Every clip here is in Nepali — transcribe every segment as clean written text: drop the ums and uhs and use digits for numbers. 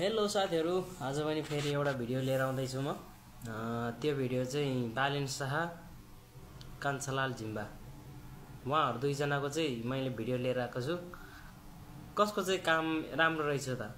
हेलो साथीहरु, आज पनि फेरि एउटा भिडियो लिएर आउँदैछु म। त्यो भिडियो चाहिँ बालेन शाह, कान्छालाल जिम्बा उहाँहरु दुई जनाको चाहिँ मैले भिडियो लिएर आएको छु। कसको चाहिँ काम राम्रो रहेछ त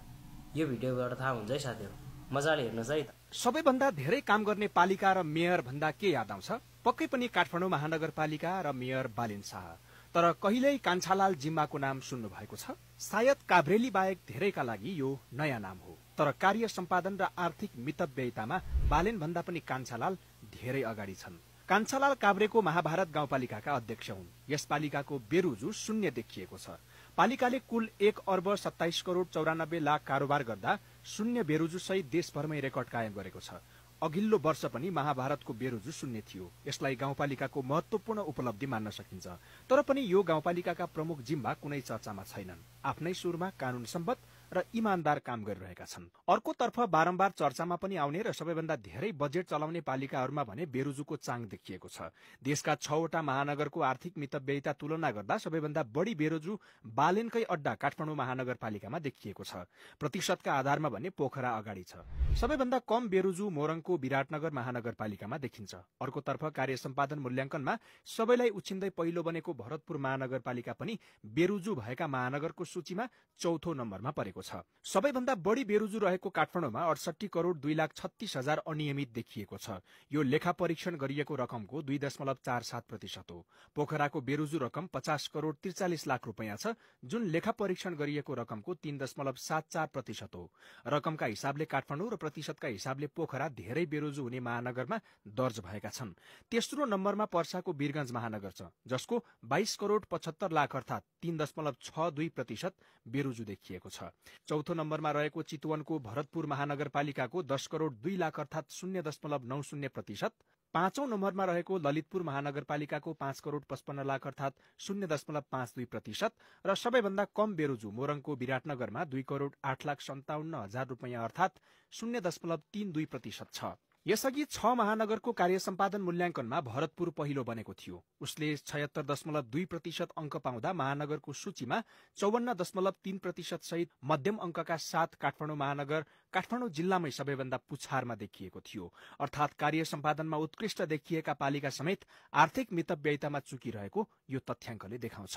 यो भिडियोबाट थाहा हुन्छ है साथीहरु, मजाले हेर्नुस् है। सबैभन्दा धेरै काम गर्ने पालिका र मेयर भन्दा के याद आउँछ? पक्कै पनि काठमाडौँ महानगरपालिका र मेयर बालेन शाह। तर कहिल्यै कान्छालाल जिम्बाको नाम सुन्नु भएको छ? सायद काभ्रेली बाहेक धेरैका लागि यो नयाँ नाम हो। तर कार्य सम्पादन र आर्थिक मितव्ययितामा बालेन भन्दा पनि कान्छालाल धेरै अगाडि छन्। कान्छालाल काभ्रेको महाभारत गाउँपालिकाका अध्यक्ष हुन्। यस पालिकाको बेरोजु शून्य देखिएको छ। पालिकाले कुल 1 अर्ब 27 करोड 94 लाख कारोबार गर्दा शून्य बेरोजु सहित देशभरमै रेकर्ड कायम गरेको छ। अघिल्लो वर्ष पनि महाभारतको बेरोजु शून्य थियो। यसलाई गाउँपालिकाको महत्वपूर्ण उपलब्धि मान्न सकिन्छ। तर पनि यो गाउँपालिकाका प्रमुख जिम्बा कुनै चर्चामा छैनन्। आफ्नै सुरमा कानून सम्बद्ध र इमानदार काम गरिरहेका छन्। अर्कोतर्फ बारम्बार चर्चामा पनि आउने र सबैभन्दा धेरै बजेट चलाउने पालिकाहरूमा भने बेरोजुको चाङ देखिएको छ। देशका 6 वटा महानगरको आर्थिक मितव्ययिता तुलना गर्दा सबैभन्दा बढी बेरोजु बालेनकै अड्डा काठमाडौँ महानगरपालिकामा देखिएको छ। प्रतिशतका आधारमा भने पोखरा अगाडि छ। सबैभन्दा कम बेरोजु मोरङको विराटनगर महानगरपालिकामा देखिन्छ। अर्कोतर्फ कार्य सम्पादन मूल्याङ्कनमा सबैलाई उछिन्दै पहिलो बनेको भरतपुर महानगरपालिका पनि बेरोजु भएका महानगरको सूचीमा चौथो नम्बरमा परेको छ। सबैभन्दा बढी बेरोजु रहेको काठमाडौँमा 68 करोड 2,36,000 अनियमित देखिएको छ। यो लेखा परीक्षण गरिएको रकमको 2.47% हो। पोखराको बेरोजु रकम 50 करोड 43 लाख रुपैयाँ छ, जुन लेखा परीक्षण गरिएको रकमको 3.74% हो। रकमका हिसाबले काठमाडौँ र प्रतिशतका हिसाबले पोखरा धेरै बेरोजु हुने महानगरमा दर्ज भएका छन्। तेस्रो नम्बरमा पर्साको वीरगञ्ज महानगर छ, जसको 22 करोड 75 लाख अर्थात 3.62% बेरोजु देखिएको छ। चौथो नम्बरमा रहेको चितवनको भरतपुर महानगरपालिकाको 10 करोड 2 लाख अर्थात 0.90%। पाँचौं नम्बरमा रहेको ललितपुर महानगरपालिकाको 5 करोड 55 लाख अर्थात 0.52% र सबैभन्दा कम बेरोजु मोरङको विराटनगरमा 2 करोड 8,57,000 रुपैयाँ अर्थात 0.32% छ। यसअघि 6 महानगरको कार्य सम्पादन मूल्याङ्कनमा भरतपुर पहिलो बनेको थियो। उसले 76.2% अङ्क पाउँदा महानगरको सूचीमा 54.3% सहित मध्यम अङ्कका साथ काठमाडौँ महानगर काठमाडौँ जिल्लामै सबैभन्दा पुछारमा देखिएको थियो। अर्थात् कार्य सम्पादनमा उत्कृष्ट देखिएका पालिका समेत आर्थिक मितव्ययितामा चुकिरहेको यो तथ्याङ्कले देखाउँछ।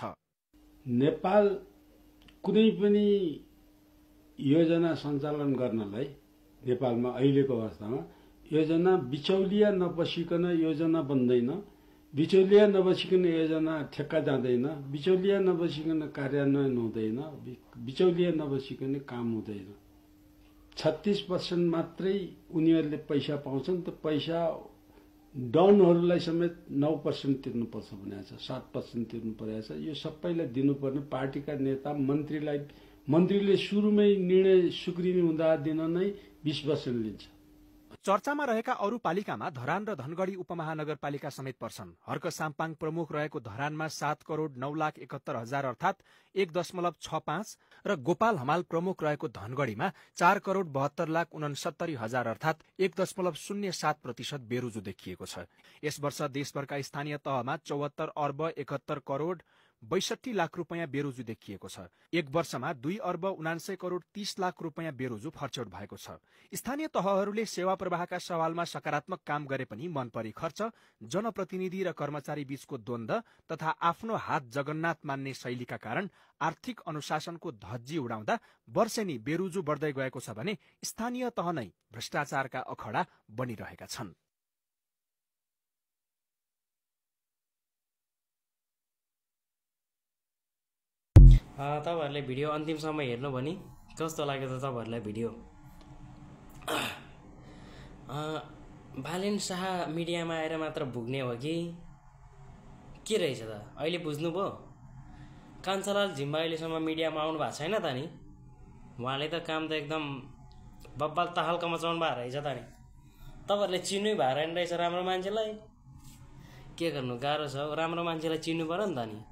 नेपाल कुनै पनि योजना सञ्चालन गर्नलाई नेपालमा अहिलेको अवस्थामा योजना बिचौलिया नबसिकन योजना बन्दैन, बिचौलिया नबसिकन योजना ठेक्का जाँदैन, बिचौलिया नबसिकन कार्यान्वयन हुँदैन, बिचौलिया नबसिकन काम हुँदैन। 36% मात्रै उनीहरूले पैसा पाउँछन्। त पैसा डाउनहरूलाई समेत 9% तिर्नुपर्छ भनेको छ, 7% तिर्नु परेको छ। यो सबैलाई दिनुपर्ने पार्टीका नेता मन्त्रीले सुरुमै निर्णय सुक्रिने हुँदा दिन नै 20% लिन्छ। चर्चामा रहेका अरू पालिकामा धरान र धनगढी उपमहानगरपालिका समेत पर्छन्। हर्क साम्पाङ प्रमुख रहेको धरानमा 7 करोड 9,71,000 अर्थात 1.65 र गोपाल हमाल प्रमुख रहेको धनगढीमा 4 करोड 72,69,000 अर्थात 1.07% बेरोजु देखिएको छ। यस वर्ष देशभरका स्थानीय तहमा 74 अर्ब 71 करोड 62 लाख रुपैयाँ बेरोजु देखिएको छ। एक वर्षमा 2 अर्ब 79 करोड 30 लाख रुपैयाँ बेरोजु फर्चौट भएको छ। स्थानीय तहहरूले सेवा प्रवाहका सवालमा सकारात्मक काम गरे पनि मनपरी खर्च, जनप्रतिनिधि र कर्मचारी बीचको द्वन्द्व तथा आफ्नो हात जगन्नाथ मान्ने शैलीका कारण आर्थिक अनुशासनको धज्जी उडाउँदा वर्षेनी बेरोजु बढ्दै गएको छ भने स्थानीय तह नै भ्रष्टाचारका अखडा बनिरहेका छन्। तपाईहरुले भिडियो अन्तिमसम्म हेर्नु भनी कस्तो लाग्यो त तपाईहरुलाई भिडियो? बालेन शाह मिडियामा आएर मात्र भुग्ने हो कि के रहेछ त? अहिले बुझ्नुभयो? कान्छालाल जिम्बा अहिलेसम्म मिडियामा आउनु भएको छैन त नि? उहाँले त काम त एकदम बब्बाल तहल्का मचाउनु भएको रहेछ त नि। तपाईहरुले चिन्नै भएर रहेछ राम्रो मान्छेलाई। के गर्नु, गाह्रो छ। राम्रो मान्छेलाई चिन्नु पर्यो नि त नि।